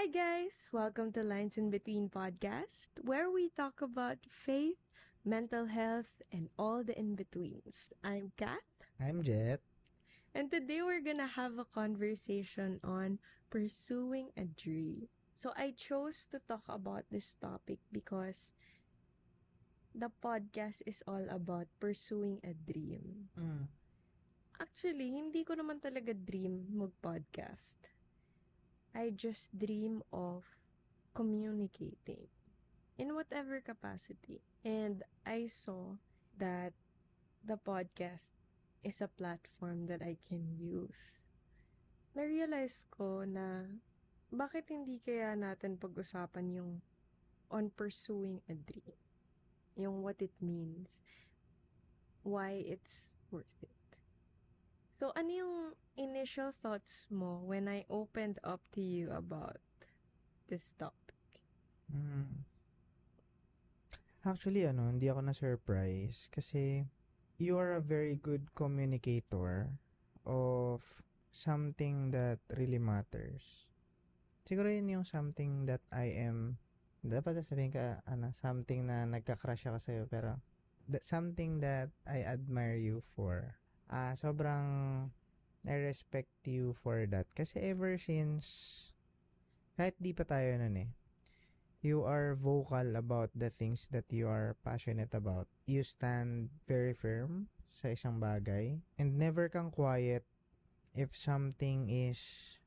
Hi guys! Welcome to Lines in Between podcast, where we talk about faith, mental health, and all the in-betweens. I'm Kat, I'm Jet. and today we're gonna have a conversation on pursuing a dream. So I chose to talk about this topic because the podcast is all about pursuing a dream. Actually, hindi ko naman talaga dream mag-podcast. I just dream of communicating in whatever capacity. And I saw that the podcast is a platform that I can use. Na-realize ko na bakit hindi kaya natin pag-usapan yung on pursuing a dream. Yung what it means. Why it's worth it. So, ano yung initial thoughts mo when I opened up to you about this topic? Actually, hindi ako na-surprise kasi you are a very good communicator of something that really matters. Siguro yun yung something that I am, dapat sasabihin ka, something na nagka-crush ako sa'yo, pero something that I admire you for. Sobrang I respect you for that. Kasi ever since, kahit di pa tayo nun you are vocal about the things that you are passionate about. You stand very firm sa isang bagay and never kang quiet if something is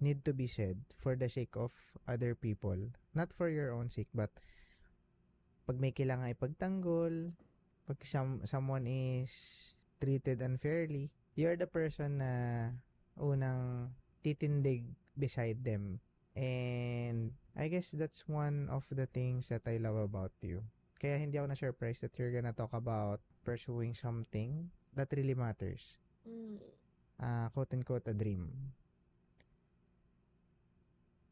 need to be said for the sake of other people. Not for your own sake, but pag may kailangan ipagtanggol, pag someone is treated unfairly, you're the person na unang titindig beside them. And I guess that's one of the things that I love about you. Kaya hindi ako na-surprise that you're gonna talk about pursuing something that really matters. Quote-unquote, a dream.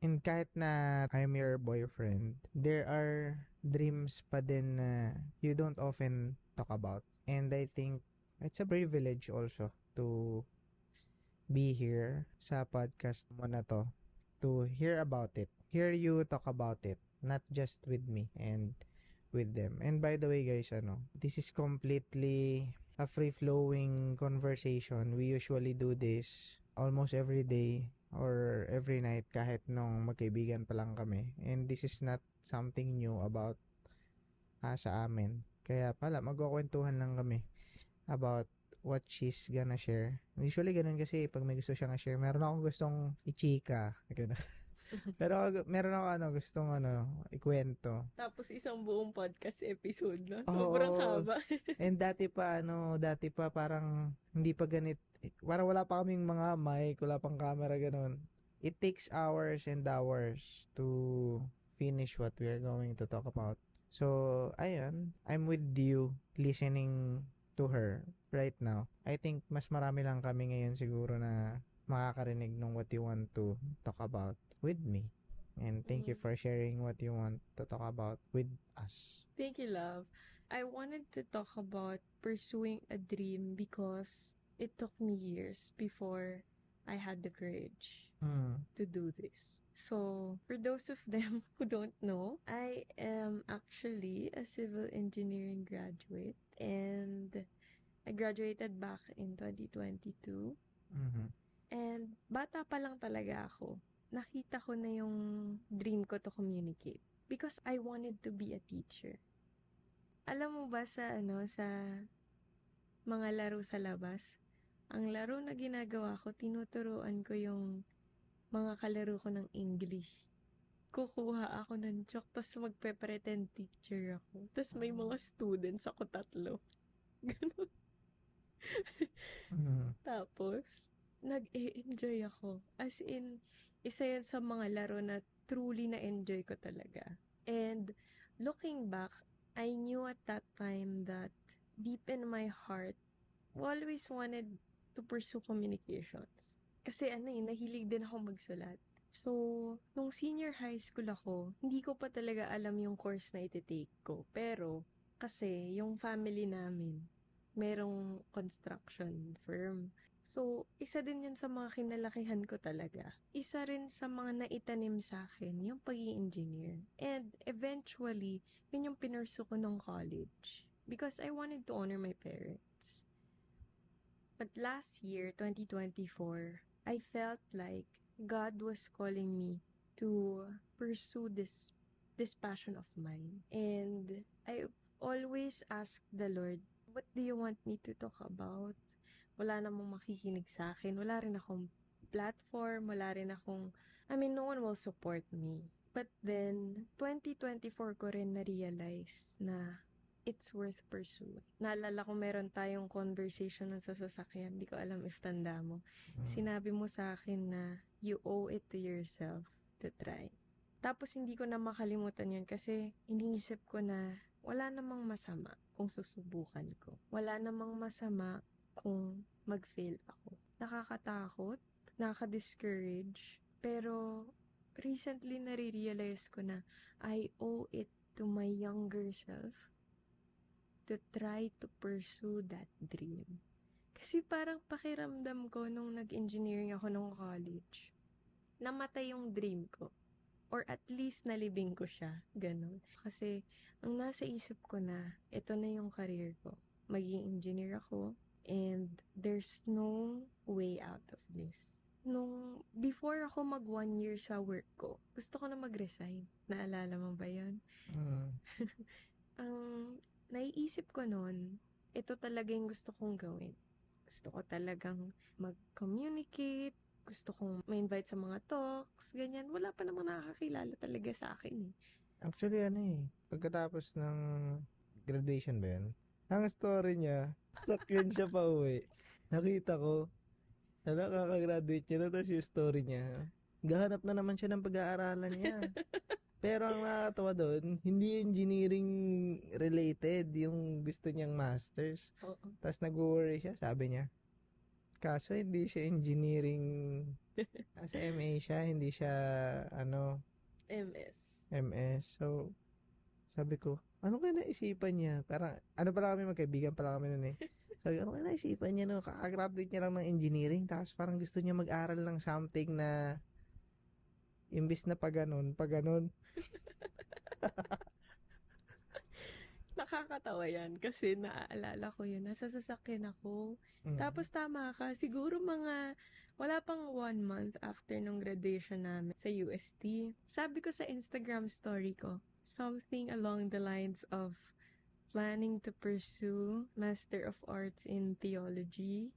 And kahit na I'm your boyfriend, there are dreams pa din na you don't often talk about. And I think it's a privilege also to be here sa podcast mo na to hear about it. Hear you talk about it. Not just with me and with them. And by the way guys, this is completely a free-flowing conversation. We usually do this almost every day or every night kahit nung magkaibigan pa lang kami. And this is not something new about sa amin. Kaya pala, magkukwentuhan lang kami about what she's gonna share. Usually ganun kasi pag may gusto siyang share, meron akong gustong i-chika. Pero meron ako gustong ikwento. Tapos isang buong podcast episode na. Oo. Sobrang haba. And dati pa parang hindi pa ganit. Parang wala pa kaming mga mic, wala pang camera ganun. It takes hours and hours to finish what we are going to talk about. So, ayun, I'm with you listening to her right now. I think mas marami lang kami ngayon siguro na makakarinig ng what you want to talk about with me. And thank you for sharing what you want to talk about with us. Thank you, love. I wanted to talk about pursuing a dream because it took me years before I had the courage to do this. So, for those of them who don't know, I am actually a civil engineering graduate and I graduated back in 2022. And bata pa lang talaga ako. Nakita ko na yung dream ko to communicate. Because I wanted to be a teacher. Alam mo ba sa mga laro sa labas? Ang laro na ginagawa ko, tinuturuan ko yung mga kalaro ko ng English. Kukuha ako ng chalk, tas magpe-pretend teacher ako. Tas may mga students ako 3. Ganun. Tapos, nag-e-enjoy ako. As in, isa yan sa mga laro na truly na-enjoy ko talaga. And looking back, I knew at that time that deep in my heart, I always wanted to pursue communications. Kasi nahilig din ako magsulat. So, nung senior high school ako, hindi ko pa talaga alam yung course na iti-take ko. Pero, kasi yung family namin, merong construction firm. So, isa din yun sa mga kinalakihan ko talaga. Isa rin sa mga naitanim sa akin, yung pagiging engineer. And eventually, yun yung pinursu ko nung college. Because I wanted to honor my parents. But last year, 2024, I felt like God was calling me to pursue this passion of mine. And I always ask the Lord, what do you want me to talk about? Wala namang makikinig sa akin. Wala rin akong platform. Wala rin akong, no one will support me. But then, 2024 ko rin na-realize na it's worth pursuing. Naalala ko meron tayong conversation ng sa sasakyan. Hindi ko alam if tanda mo. Sinabi mo sa akin na you owe it to yourself to try. Tapos hindi ko na makalimutan yun kasi iniisip ko na wala namang masama kung susubukan ko. Wala namang masama kung mag-fail ako. Nakakatakot, nakaka-discourage, pero recently nare-realize ko na I owe it to my younger self to try to pursue that dream. Kasi parang pakiramdam ko nung nag-engineering ako nung college, namatay yung dream ko. Or at least nalibing ko siya. Ganon. Kasi ang nasa isip ko na, ito na yung career ko. Maging engineer ako. And there's no way out of this. Before ako mag 1 year sa work ko, gusto ko na mag-resign. Naalala mo ba yun? Ang naiisip ko noon, ito talaga yung gusto kong gawin. Gusto ko talagang mag-communicate, gusto kong ma-invite sa mga talks, ganyan. Wala pa namang nakakakilala talaga sa akin eh. Actually, pagkatapos ng graduation ba yun? Ang story niya, sakyan siya pa uwi. Nakita ko, kakagraduate niya na, tapos yung story niya, gahanap na naman siya ng pag-aaralan niya. Pero ang nakakatawa doon, hindi engineering related yung gusto niyang masters. Tapos nag-worry siya, sabi niya. Kaso hindi siya engineering, sa MA siya, hindi siya, MS. So, sabi ko, ano kaya naisipan niya? Parang, pala kami, magkaibigan pala kami nun eh. Sabi ko, ano kaya naisipan niya no? Kakagraduate niya lang ng engineering, tapos parang gusto niya mag-aral ng something na imbis na pag ganun. Nakakatawa yan kasi naaalala ko yun. Nasa sasakyan ako. Tapos tama ka, siguro wala pang 1 month after nung graduation namin sa UST. Sabi ko sa Instagram story ko, something along the lines of planning to pursue Master of Arts in Theology.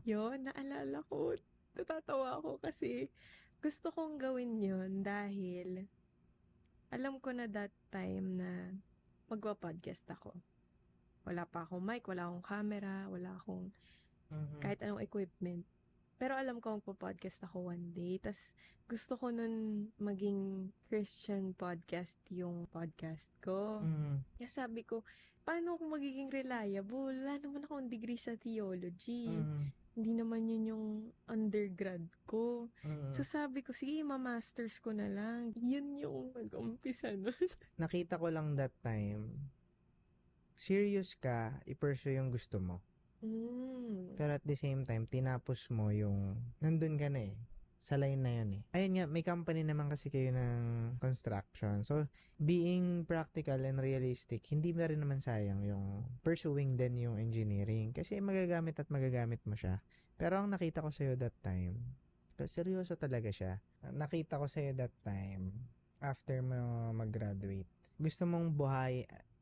Yun, naalala ko. Natatawa ako kasi gusto kong gawin yun dahil alam ko na that time na magwa-podcast ako. Wala pa akong mic, wala akong camera, wala akong kahit anong equipment. Pero alam ko magpo-podcast ako one day. Tas gusto ko nun maging Christian podcast yung podcast ko. Kaya sabi ko, paano ako magiging reliable? Wala naman akong degree sa theology. Hindi naman yun yung undergrad ko. So sabi ko, sige, ma-masters ko na lang. Yun yung mag-umpisa nun. Nakita ko lang that time, serious ka, i-pursue yung gusto mo. Pero at the same time, tinapos mo yung, nandun ka na eh. Sa line na yun eh. Ayun nga, may company naman kasi kayo ng construction. So, being practical and realistic, hindi na rin naman sayang yung pursuing din yung engineering. Kasi magagamit mo siya. Pero ang nakita ko sa'yo that time, seryoso talaga siya. Nakita ko sa'yo that time, after mo mag-graduate, gusto mong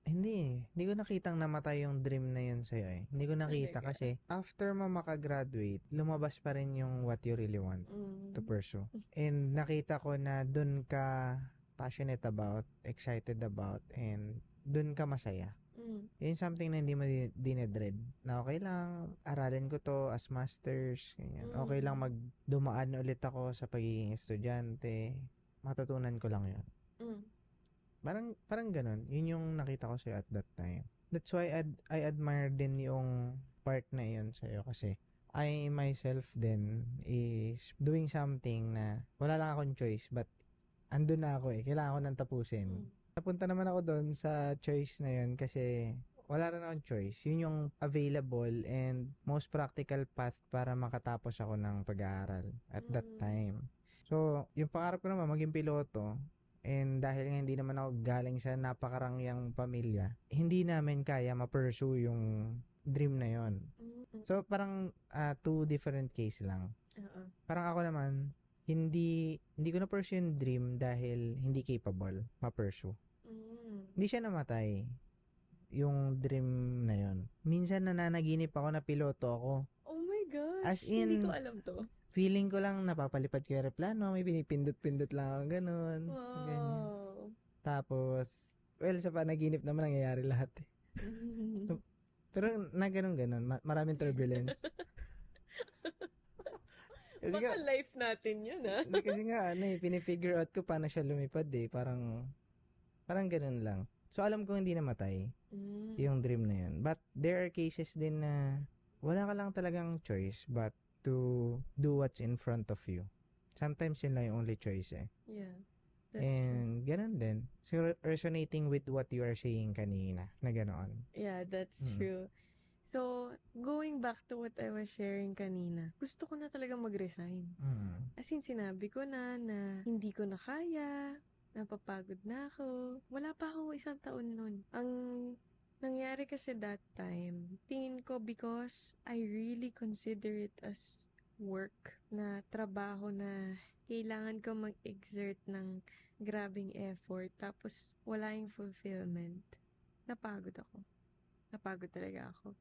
hindi ko nakitang namatay yung dream na yun sa'yo eh. Hindi ko nakita kasi after mo makagraduate, lumabas pa rin yung what you really want to pursue. And nakita ko na dun ka passionate about, excited about, and dun ka masaya. Yun something na hindi mo dinedread. Na okay lang, aralin ko to as masters, ganyan. Okay lang dumaan ulit ako sa pagiging estudyante. Matutunan ko lang yun. Parang ganun. Yun yung nakita ko sa'yo at that time. That's why I admire din yung part na yun sa'yo kasi I myself din is doing something na wala lang akong choice but andun na ako eh. Kailangan ko nang tapusin. Napunta naman ako doon sa choice na yun kasi wala rin akong choice. Yun yung available and most practical path para makatapos ako ng pag-aaral at that time. So, yung pangarap ko naman maging piloto, and dahil nga hindi naman ako galing sa napakarangyang pamilya, hindi namin kaya ma-pursue yung dream na yon. So, parang two different case lang. Parang ako naman, hindi ko na-pursue yung dream dahil hindi capable ma-pursue. Hindi siya namatay yung dream na yon. Minsan nananaginip ako na piloto ako. Oh my gosh! As in, hindi ko alam to. Feeling ko lang napapalipad ko yung aeroplano, may pinipindot-pindot lang ako ganun. Wow! Ganyan. Tapos, well, sa panaginip naman nangyayari lahat eh. Pero na ganun-ganun, maraming turbulence. Kasi baka life natin yun, ha? Kasi nga, pinifigure out ko paano siya lumipad eh. Parang ganun lang. So, alam ko hindi namatay yung dream na yun. But, there are cases din na wala ka lang talagang choice but to do what's in front of you. Sometimes yun lang yung only choice eh. Yeah. That's and ganun din. So, resonating with what you are saying kanina na ganoon. Yeah, that's true. So, going back to what I was sharing kanina, gusto ko na talaga mag-resign. As in, sinabi ko na hindi ko na kaya, napapagod na ako. Wala pa ako 1 taon nun. Ang nangyari kasi that time, tingin ko because I really consider it as work, na trabaho na kailangan ko mag-exert ng grabing effort, tapos wala yung fulfillment. Napagod ako. Napagod talaga ako.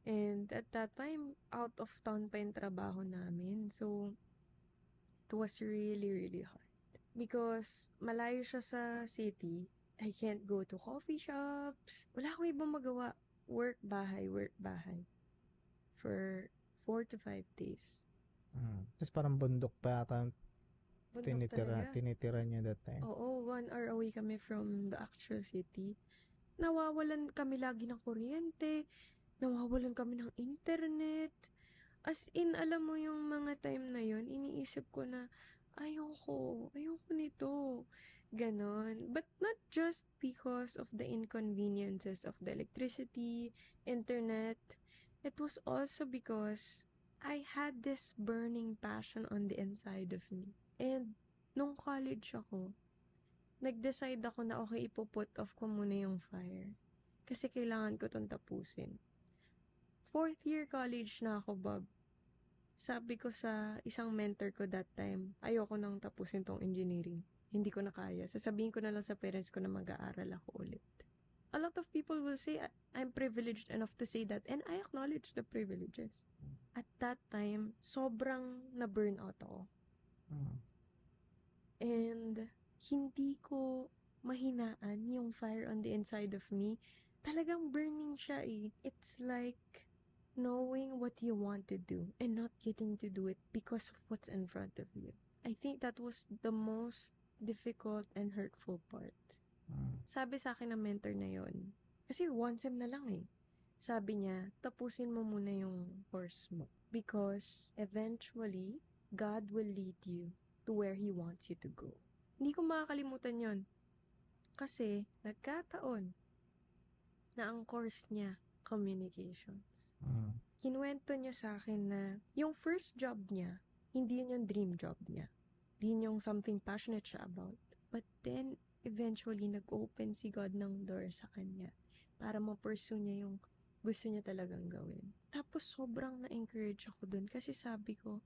And at that time, out of town pa yung trabaho namin. So, it was really, really hard. Because malayo siya sa city, I can't go to coffee shops. Wala akong ibang magawa. Work, bahay, work, bahay. For 4 to 5 days. Tapos parang bundok pa yata Bundok tinitira niya that time. Oo, 1 hour away kami from the actual city. Nawawalan kami lagi ng kuryente. Nawawalan kami ng internet. As in, alam mo yung mga time na yun, iniisip ko na, ayoko nito. Ganon. But not just because of the inconveniences of the electricity, internet. It was also because I had this burning passion on the inside of me. And nung college ako, nag-decide ako na okay, ipuput off ko muna yung fire. Kasi kailangan ko itong tapusin. 4th year college na ako, Bob. Sabi ko sa isang mentor ko that time, ayoko nang tapusin tong engineering. Hindi ko na kaya. Sasabihin ko na lang sa parents ko na mag-aaral ako ulit. A lot of people will say, I'm privileged enough to say that, and I acknowledge the privileges. At that time, sobrang na-burnout ako. And hindi ko mahinaan yung fire on the inside of me. Talagang burning siya eh. It's like knowing what you want to do and not getting to do it because of what's in front of you. I think that was the most difficult and hurtful part. Sabi sa akin ng mentor na yon, kasi 1 sem na lang eh. Sabi niya, tapusin mo muna yung course mo because eventually, God will lead you to where He wants you to go. Hindi ko makakalimutan yon. Kasi nagkataon na ang course niya, communications. Kinuwento niya sa akin na yung first job niya, hindi yun yung dream job niya. Hindi yun yung something passionate siya about. But then, eventually, nag-open si God ng door sa kanya para ma-pursue niya yung gusto niya talagang gawin. Tapos, sobrang na-encourage ako dun kasi sabi ko,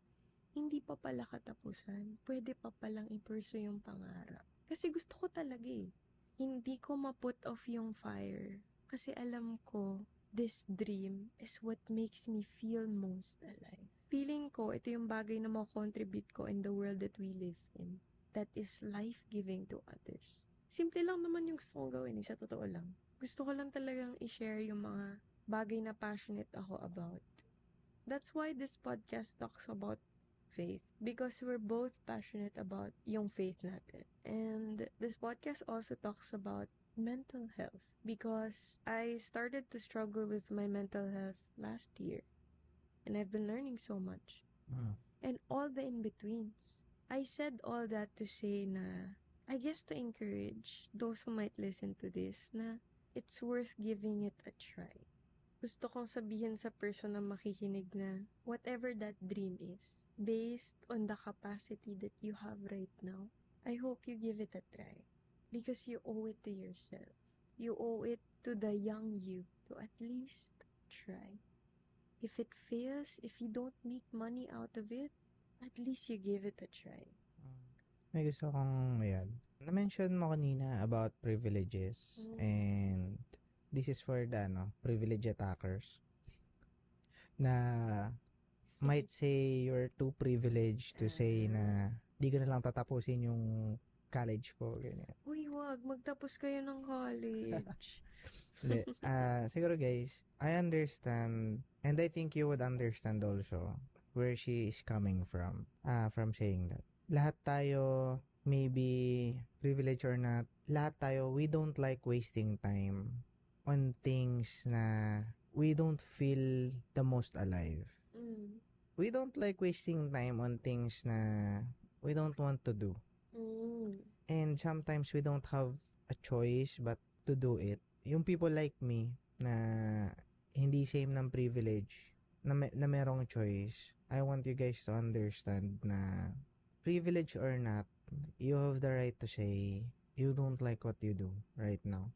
hindi pa pala katapusan. Pwede pa palang i-pursue yung pangarap. Kasi gusto ko talaga eh. Hindi ko ma-put off yung fire. Kasi alam ko, this dream is what makes me feel most alive. Feeling ko, ito yung bagay na makakontribute ko in the world that we live in. That is life-giving to others. Simple lang naman yung gusto kong gawin, sa totoo lang. Gusto ko lang talagang i-share yung mga bagay na passionate ako about. That's why this podcast talks about faith. Because we're both passionate about yung faith natin. And this podcast also talks about mental health. Because I started to struggle with my mental health last year. And I've been learning so much. And all the in-betweens. I said all that to say na, I guess to encourage those who might listen to this na it's worth giving it a try. Gusto kong sabihin sa person na makikinig na whatever that dream is, based on the capacity that you have right now, I hope you give it a try. Because you owe it to yourself. You owe it to the young you to at least try. If it fails, if you don't make money out of it, at least you give it a try. May gusto kong, na-mention mo kanina about privileges and this is for the privilege attackers na might say you're too privileged to say na di ko na lang tatapusin yung college ko, ganyan. Uy, wag. Magtapos kayo ng college. Siguro guys, I understand and I think you would understand also where she is coming from saying that. Lahat tayo, maybe privilege or not, lahat tayo, we don't like wasting time on things na we don't feel the most alive. We don't like wasting time on things na we don't want to do. And sometimes we don't have a choice but to do it. Yung people like me na hindi same ng privilege, na merong choice, I want you guys to understand na privilege or not, you have the right to say you don't like what you do right now.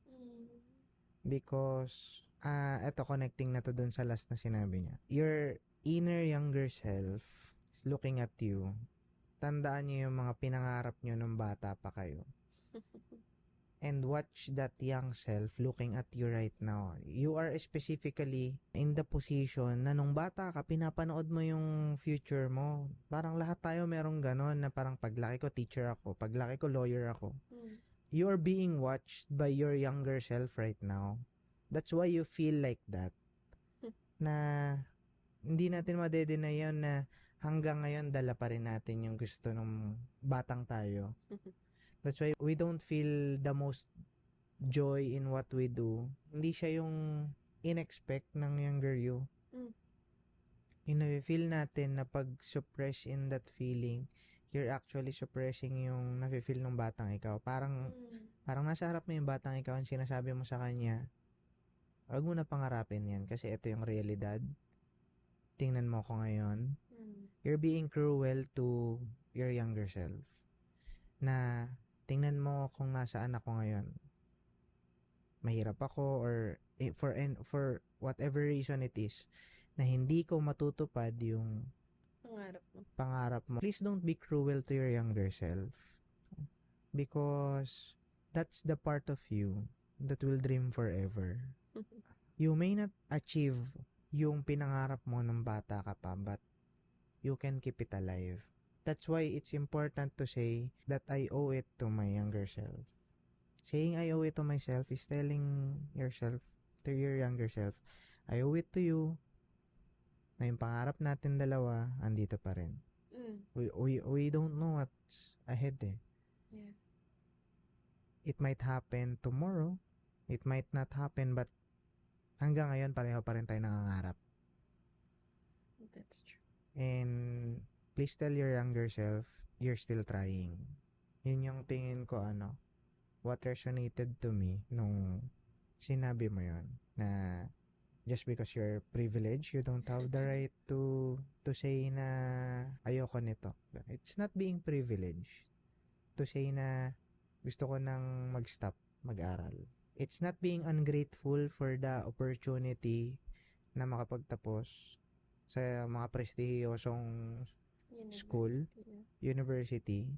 Because, eto connecting na to dun sa last na sinabi niya. Your inner younger self is looking at you. Tandaan niyo yung mga pinangarap niyo nung bata pa kayo. And watch that young self looking at you right now. You are specifically in the position na nung bata ka, pinapanood mo yung future mo. Parang lahat tayo merong ganon na parang paglaki ko teacher ako, paglaki ko lawyer ako. You are being watched by your younger self right now. That's why you feel like that. Na hindi natin madedeny yun na hanggang ngayon dala pa rin natin yung gusto ng batang tayo. That's why we don't feel the most joy in what we do. Hindi siya yung in-expect ng younger you. Feel natin na pag-suppress in that feeling, you're actually suppressing yung nafe-feel ng batang ikaw. Parang nasa harap mo yung batang ikaw and sinasabi mo sa kanya, wag mo na pangarapin yan kasi ito yung realidad. Tingnan mo ko ngayon. You're being cruel to your younger self. Na tingnan mo kung nasaan ako ngayon. Mahirap ako or for whatever reason it is na hindi ko matutupad yung pangarap mo. Please don't be cruel to your younger self. Because that's the part of you that will dream forever. You may not achieve yung pinangarap mo nung bata ka pa, but you can keep it alive. That's why it's important to say that I owe it to my younger self. Saying I owe it to myself is telling yourself, to your younger self, I owe it to you na yung pangarap natin dalawa, andito pa rin. We don't know what's ahead eh. Yeah. It might happen tomorrow. It might not happen, but hanggang ngayon, pareho pa rin tayo nangangarap. That's true. And please tell your younger self, you're still trying. Yun yung tingin ko, what resonated to me nung sinabi mo yun, na just because you're privileged, you don't have the right to say na ayoko nito. It's not being privileged to say na gusto ko nang mag-stop mag-aral. It's not being ungrateful for the opportunity na makapagtapos sa mga prestihiyosong school, university,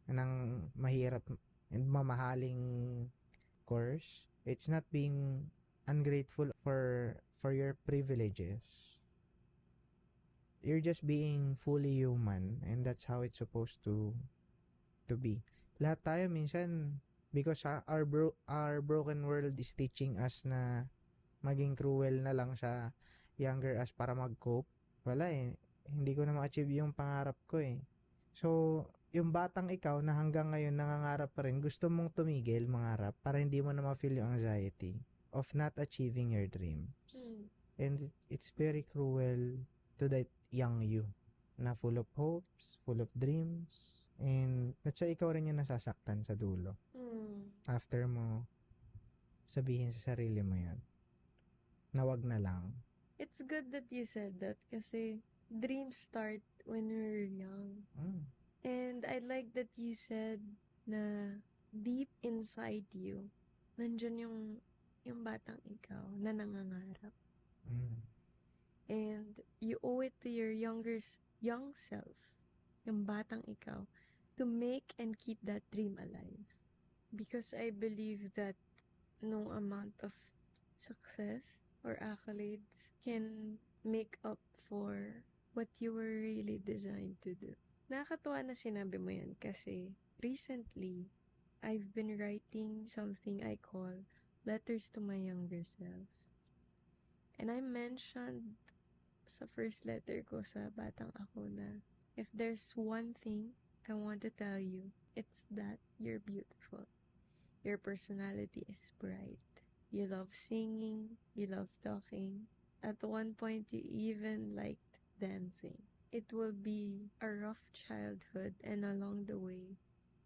ng mahirap and mamahaling course. It's not being ungrateful for your privileges. You're just being fully human and that's how it's supposed to be. Lahat tayo minsan, because our broken world is teaching us na maging cruel na lang sa younger us para mag-cope. Wala eh. Hindi ko na ma-achieve yung pangarap ko eh. So, yung batang ikaw na hanggang ngayon nangangarap pa rin, gusto mong tumigil mangarap para hindi mo na ma-feel yung anxiety of not achieving your dreams. And it's very cruel to that young you na full of hopes, full of dreams, and that's why ikaw rin yung nasasaktan sa dulo. After mo sabihin sa sarili mo yun. Na wag na lang. It's good that you said that kasi dreams start when we're young. And I like that you said na deep inside you, nandyan yung batang ikaw na nangangarap. And you owe it to your young self, yung batang ikaw, to make and keep that dream alive. Because I believe that no amount of success or accolades can make up for what you were really designed to do. Nakakatuwa na sinabi mo yan kasi recently, I've been writing something I call Letters to My Younger Self. And I mentioned sa first letter ko sa batang ako na if there's one thing I want to tell you, it's that you're beautiful. Your personality is bright. You love singing, you love talking. At one point, you even liked dancing. It will be a rough childhood, and along the way,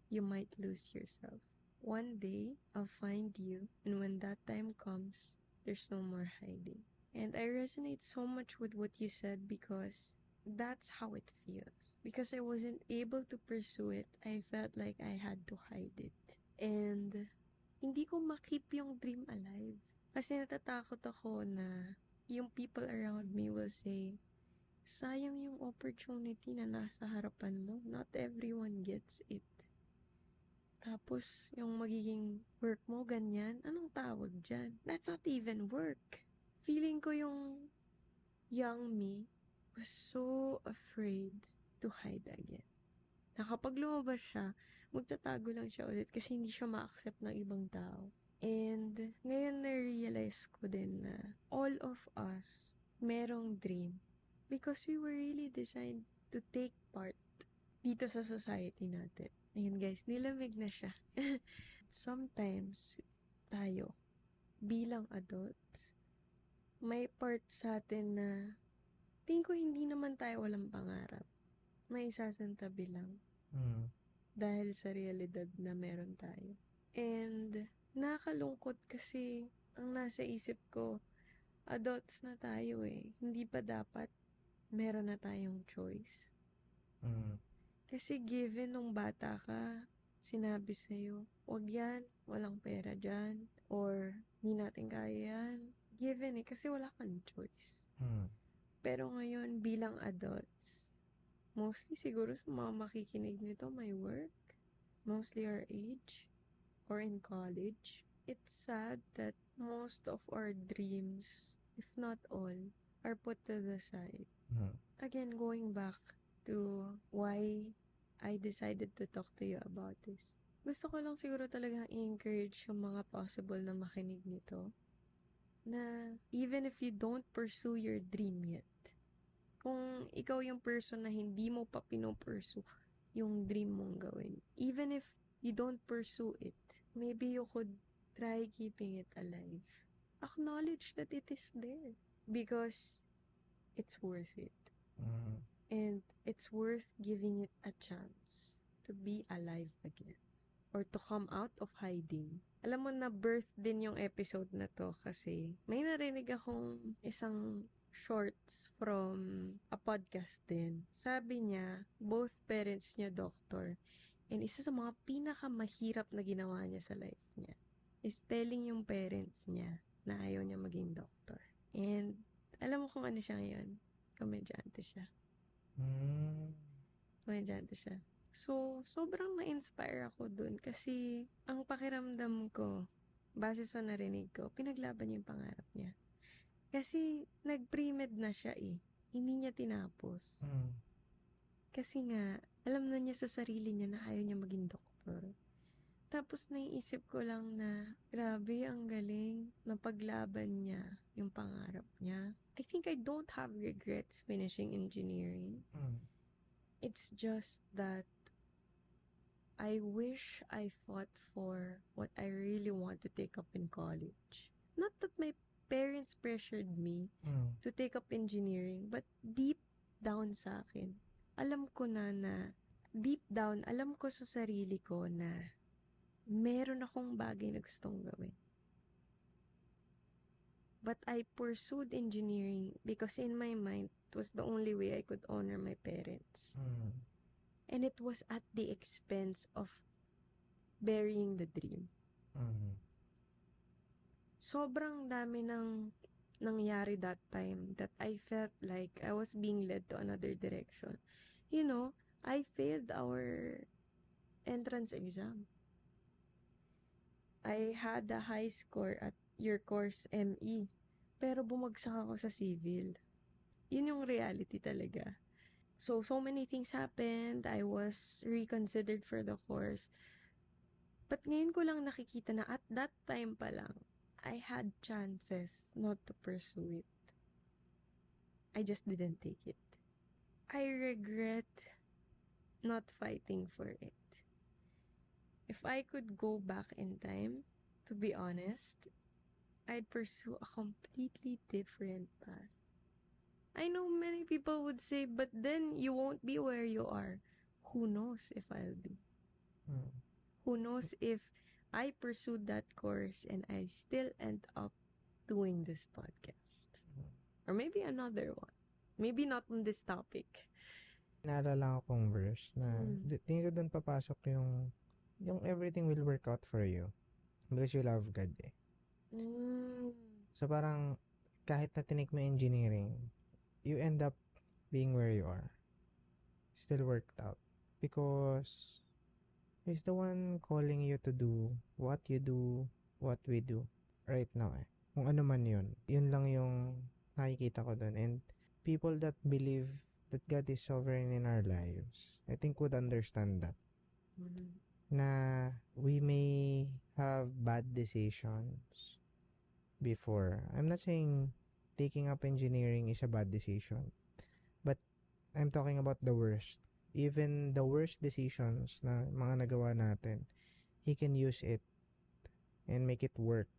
you might lose yourself. One day, I'll find you, and when that time comes, there's no more hiding. And I resonate so much with what you said because that's how it feels. Because I wasn't able to pursue it, I felt like I had to hide it. And hindi ko makip yung dream alive. Kasi natatakot ako na yung people around me will say, sayang yung opportunity na nasa harapan mo. Not everyone gets it. Tapos, yung magiging work mo, ganyan, anong tawag dyan? That's not even work. Feeling ko yung young me was so afraid to hide again. Na kapag lumabas siya, magtatago lang siya ulit kasi hindi siya ma-accept ng ibang tao. And ngayon na-realize ko din na all of us merong dream because we were really designed to take part dito sa society natin. Ayun guys, nilamig na siya. Sometimes, tayo, bilang adults, may part sa atin na tingin ko hindi naman tayo walang pangarap. May isasantabi lang. Dahil sa realidad na meron tayo. And nakakalungkot kasi ang nasa isip ko, adults na tayo eh. Hindi pa dapat meron na tayong choice. Kasi given nung bata ka, sinabi sa'yo, wag yan, walang pera dyan, or hindi natin kaya yan. Given eh, kasi wala kang choice. Pero ngayon, bilang adults, mostly siguro sa mga makikinig nito, may work, mostly our age, or in college. It's sad that most of our dreams, if not all, are put to the side. Again, going back to why I decided to talk to you about this. Gusto ko lang siguro talaga i-encourage yung mga possible na makinig nito na even if you don't pursue your dream yet, kung ikaw yung person na hindi mo pa pinopursue yung dream mong gawin, even if you don't pursue it, maybe you could try keeping it alive. Acknowledge that it is there because it's worth it. And it's worth giving it a chance to be alive again or to come out of hiding. Alam mo na birth din yung episode na to kasi may narinig akong isang shorts from a podcast din. Sabi niya, both parents niya doctor. And isa sa mga pinakamahirap na ginawa niya sa life niya is telling yung parents niya na ayaw niya maging doctor. And alam mo kung ano siya ngayon? Komedyante siya. Komedyante siya. So, sobrang na-inspire ako dun kasi ang pakiramdam ko, base sa narinig ko, pinaglaban niya yung pangarap niya. Kasi nag-pre-med na siya eh. Hindi niya tinapos. Kasi nga, alam na niya sa sarili niya na ayaw niya maging doktor. Tapos naiisip ko lang na, grabe, ang galing na paglaban niya yung pangarap niya. I think I don't have regrets finishing engineering. It's just that I wish I fought for what I really want to take up in college. Not that my parents pressured me to take up engineering, but deep down sa akin, alam ko na deep down, alam ko sa sarili ko na meron akong bagay na gustong gawin. But I pursued engineering because in my mind, it was the only way I could honor my parents. And it was at the expense of burying the dream. Sobrang dami ng nangyari that time that I felt like I was being led to another direction. You know, I failed our entrance exam. I had a high score at your course ME. Pero bumagsak ako sa civil. Yun yung reality talaga. So many things happened. I was reconsidered for the course. But ngayon ko lang nakikita na at that time pa lang, I had chances not to pursue it. I just didn't take it. I regret not fighting for it. If I could go back in time, to be honest, I'd pursue a completely different path. I know many people would say, but then you won't be where you are. Who knows if I'll be? Who knows if I pursued that course and I still end up doing this podcast? Or maybe another one. Maybe not on this topic. Naalala akong verse na tingin ko doon papasok yung everything will work out for you because you love God eh. So parang kahit na tinik mo engineering, you end up being where you are. Still worked out. Because He's the one calling you to do what you do, what we do right now eh. Kung ano man yun lang yung nakikita ko doon. And people that believe that God is sovereign in our lives, I think would understand that. Na we may have bad decisions before. I'm not saying taking up engineering is a bad decision. But I'm talking about the worst. Even the worst decisions na mga nagawa natin, He can use it and make it work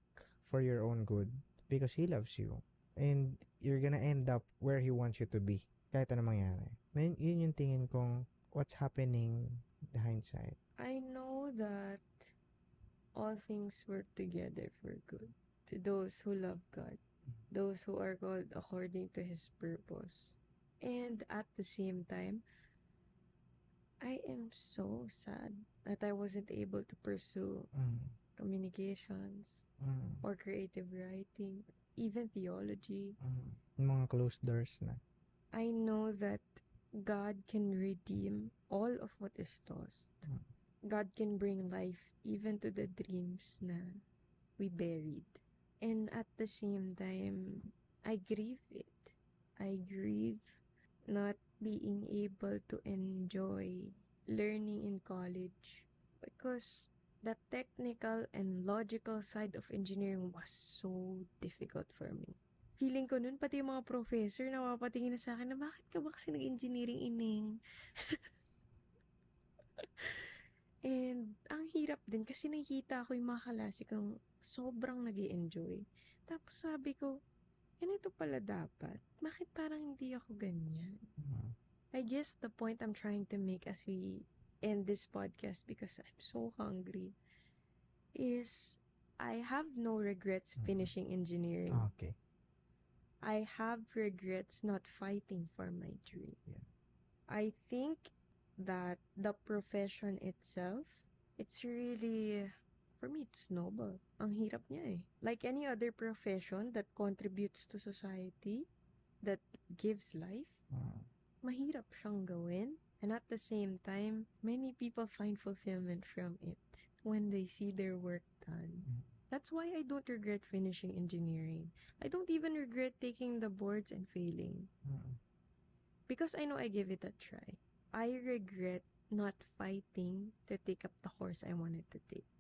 for your own good because He loves you. And you're gonna end up where He wants you to be kahit ano mangyari. Yun yung tingin kong what's happening the hindsight. I know that all things work together for good to those who love God, those who are called according to His purpose. And at the same time, I am so sad that I wasn't able to pursue communications or creative writing, even theology. Mga closed doors na. I know that God can redeem all of what is lost. God can bring life even to the dreams na we buried. And at the same time, I grieve it. I grieve not being able to enjoy learning in college because the technical and logical side of engineering was so difficult for me. Feeling ko nun, pati yung mga professor napapatingin na sa akin na bakit ka ba kasi nag-engineering ining? And ang hirap din kasi nakikita ko yung mga kalasi kong sobrang nag-i-enjoy. Tapos sabi ko, ganito pala dapat. Bakit parang hindi ako ganyan? I guess the point I'm trying to make as we end this podcast because I'm so hungry is I have no regrets finishing engineering. Okay. I have regrets not fighting for my dream. Yeah. I think that the profession itself, it's really, for me, it's noble. Ang hirap niya eh. Like any other profession that contributes to society, that gives life, mahirap siyang gawin. And at the same time, many people find fulfillment from it when they see their work done. That's why I don't regret finishing engineering. I don't even regret taking the boards and failing. Because I know I gave it a try. I regret not fighting to take up the course I wanted to take.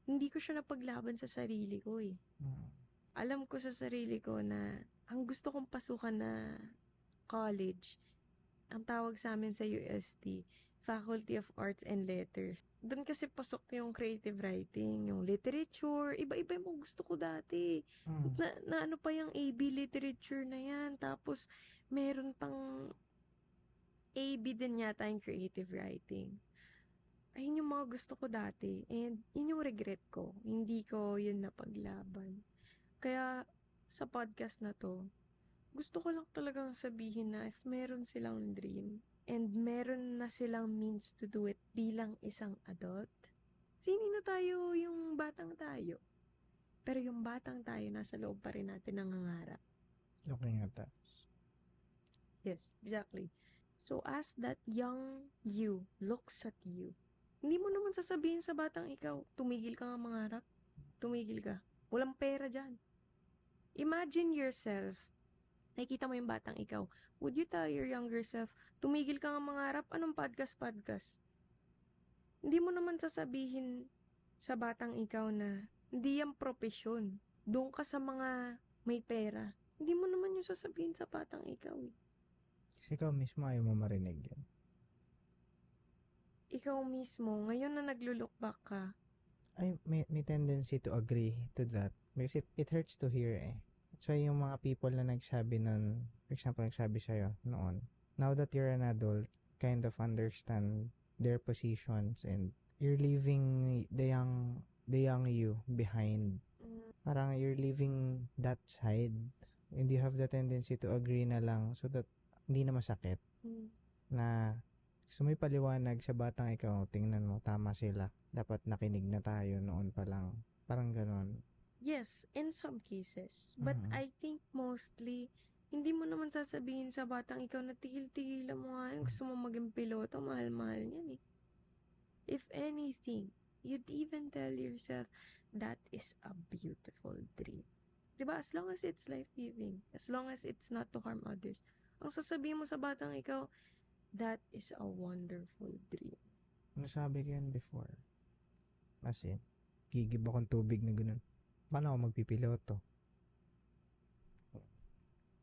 Hindi ko siya napaglaban sa sarili ko eh. Alam ko sa sarili ko na ang gusto kong pasukan na college, ang tawag sa amin sa UST, Faculty of Arts and Letters. Doon kasi pasok yung creative writing, yung literature, iba-iba yung gusto ko dati. Na ano pa yung AB literature na yan. Tapos, meron pang AB din yata yung creative writing. Ayun yung mga gusto ko dati. And yun yung regret ko. Hindi ko yun napaglaban. Kaya, sa podcast na to, gusto ko lang talagang sabihin na if meron silang dream and meron na silang means to do it bilang isang adult, hindi na tayo yung batang tayo. Pero yung batang tayo, nasa loob pa rin natin nangangarap. Looking at us. Yes, exactly. So as that young you looks at you, hindi mo naman sasabihin sa batang ikaw, tumigil ka nga mangarap. Tumigil ka. Walang pera dyan. Imagine yourself, nakikita mo yung batang ikaw, would you tell your younger self, tumigil ka nga mangarap, anong podcast? Hindi mo naman sasabihin sa batang ikaw na, hindi yan propesyon. Doon ka sa mga may pera. Hindi mo naman yung sasabihin sa batang ikaw eh. Kasi ikaw mismo ayaw mo marinig yun. Ikaw mismo, ngayon na naglo-look back ka, May tendency to agree to that. Because it hurts to hear eh. That's why yung mga people na nagsabi nun, for example, nagsabi sa'yo noon, now that you're an adult, kind of understand their positions and you're leaving the young you behind. Parang you're leaving that side and you have the tendency to agree na lang so that hindi na masakit na gusto mo ipaliwanag sa batang ikaw, tingnan mo, tama sila. Dapat nakinig na tayo noon pa lang. Parang ganon. yes, in some cases. But I think mostly, hindi mo naman sasabihin sa batang ikaw na tigil-tigilan mo nga yung gusto mo maging piloto, mahal-mahal niyan eh. If anything, you'd even tell yourself, that is a beautiful dream. Diba? As long as it's life-giving, as long as it's not to harm others, ang sasabihin mo sa batang ikaw, that is a wonderful dream. Nasabi ko yun before. As in, gigib akong tubig na ganun. Paano ako magpipiloto?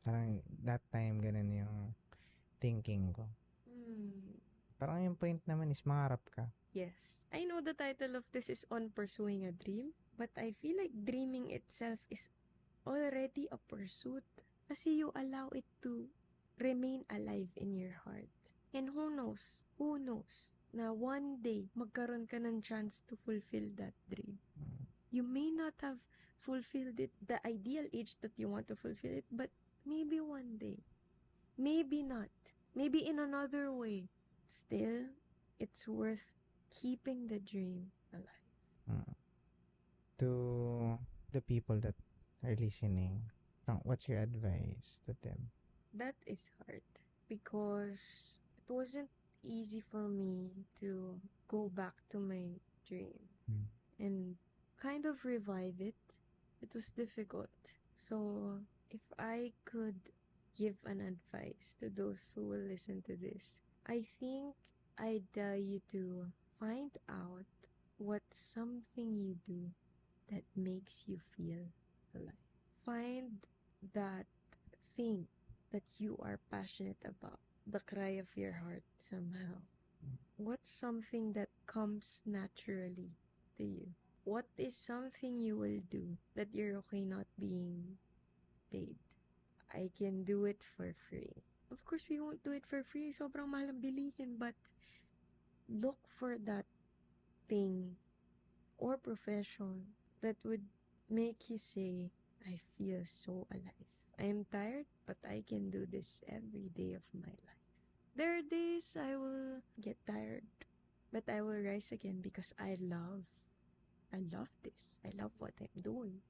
Parang that time ganun yung thinking ko. Parang yung point naman is mangarap ka. Yes. I know the title of this is On Pursuing a Dream, but I feel like dreaming itself is already a pursuit kasi you allow it to remain alive in your heart. And who knows na one day magkaroon ka ng chance to fulfill that dream. You may not have fulfilled it the ideal age that you want to fulfill it, but maybe one day. Maybe not. Maybe in another way. Still, it's worth keeping the dream alive. To the people that are listening, what's your advice to them? That is hard because it wasn't easy for me to go back to my dream and kind of revive it. It was difficult. So, if I could give an advice to those who will listen to this, I think I'd tell you to find out what's something you do that makes you feel alive. Find that thing that you are passionate about, the cry of your heart somehow. What's something that comes naturally to you? What is something you will do that you're okay not being paid? I can do it for free. Of course, we won't do it for free. Sobrang mahal ang bilihin. But look for that thing or profession that would make you say, I feel so alive. I am tired, but I can do this every day of my life. There are days I will get tired, but I will rise again because I love this. I love what I'm doing.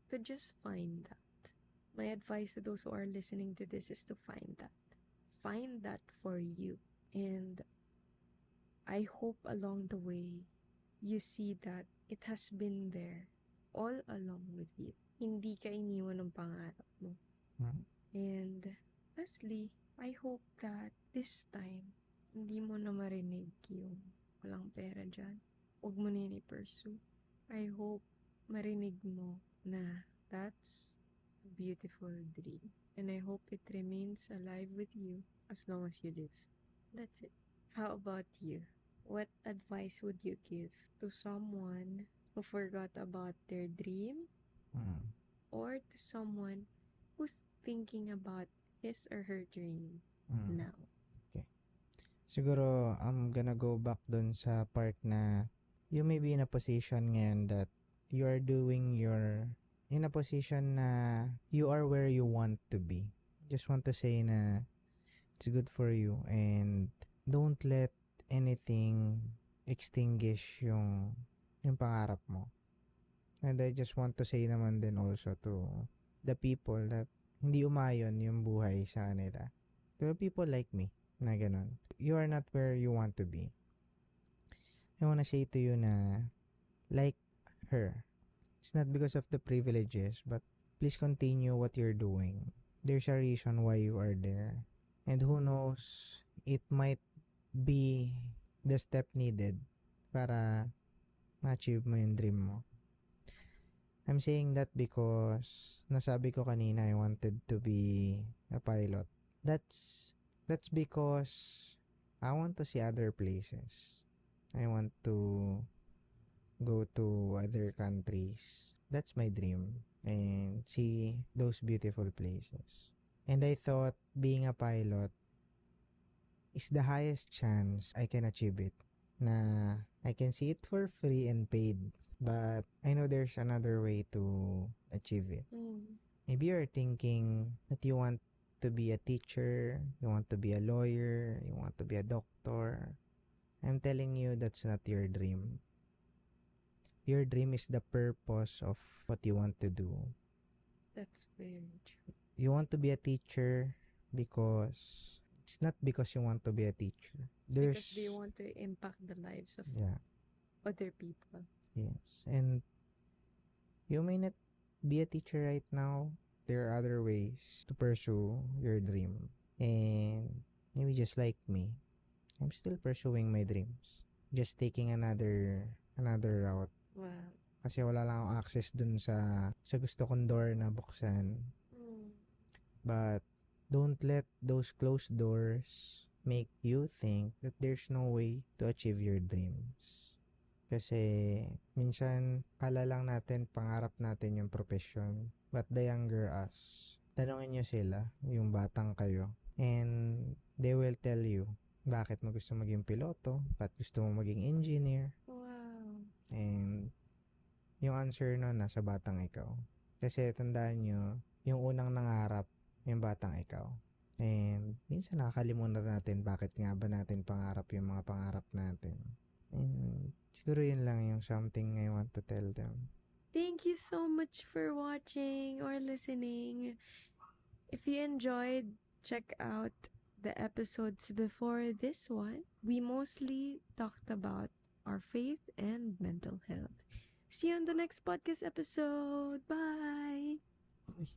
To just find that. My advice to those who are listening to this is to find that. Find that for you. And I hope along the way, you see that it has been there all along with you. Hindi ka iniwan ng pangarap mo. And lastly, I hope that this time, hindi mo na marinig yung walang pera dyan. Huwag mo na i-pursue. I hope marinig mo na that's a beautiful dream. And I hope it remains alive with you as long as you live. That's it. How about you? What advice would you give to someone who forgot about their dream? Or to someone who's thinking about his or her dream now? Okay. Siguro, I'm gonna go back dun sa part na you may be in a position ngayon that you are doing your in a position na you are where you want to be. Just want to say na it's good for you and don't let anything extinguish yung pangarap mo. And I just want to say naman din also to the people that hindi umayon yung buhay sa kanila. To people like me na ganun. You are not where you want to be. I wanna say to you na like her. It's not because of the privileges, but please continue what you're doing. There's a reason why you are there. And who knows, it might be the step needed para ma-achieve mo yung dream mo. I'm saying that because nasabi ko kanina I wanted to be a pilot. That's because I want to see other places. I want to go to other countries. That's my dream. And see those beautiful places. And I thought being a pilot is the highest chance I can achieve it. Na I can see it for free and paid. But I know there's another way to achieve it. Maybe you're thinking that you want to be a teacher, you want to be a lawyer, you want to be a doctor. I'm telling you that's not your dream. Your dream is the purpose of what you want to do. That's very true. You want to be a teacher because it's not because you want to be a teacher. It's because they want to impact the lives of other people. Yes. And you may not be a teacher right now. There are other ways to pursue your dream. And maybe just like me, I'm still pursuing my dreams. Just taking another route. Wow. Kasi wala lang akong access dun sa gusto kong door na buksan. But don't let those closed doors make you think that there's no way to achieve your dreams. Kasi minsan kala lang natin, pangarap natin yung profession. But the younger us, tanungin nyo sila, yung batang kayo. And they will tell you bakit mo gusto maging piloto, bakit gusto mo maging engineer. Wow. And yung answer nun nasa batang ikaw. Kasi tandaan nyo, yung unang nangarap, yung batang ikaw. And minsan nakakalimutan natin bakit nga ba natin pangarap yung mga pangarap natin. And siguro yun lang yung something I want to tell them. Thank you so much for watching or listening. If you enjoyed, check out the episodes before this one. We mostly talked about our faith and mental health. See you on the next podcast episode. Bye. Uy.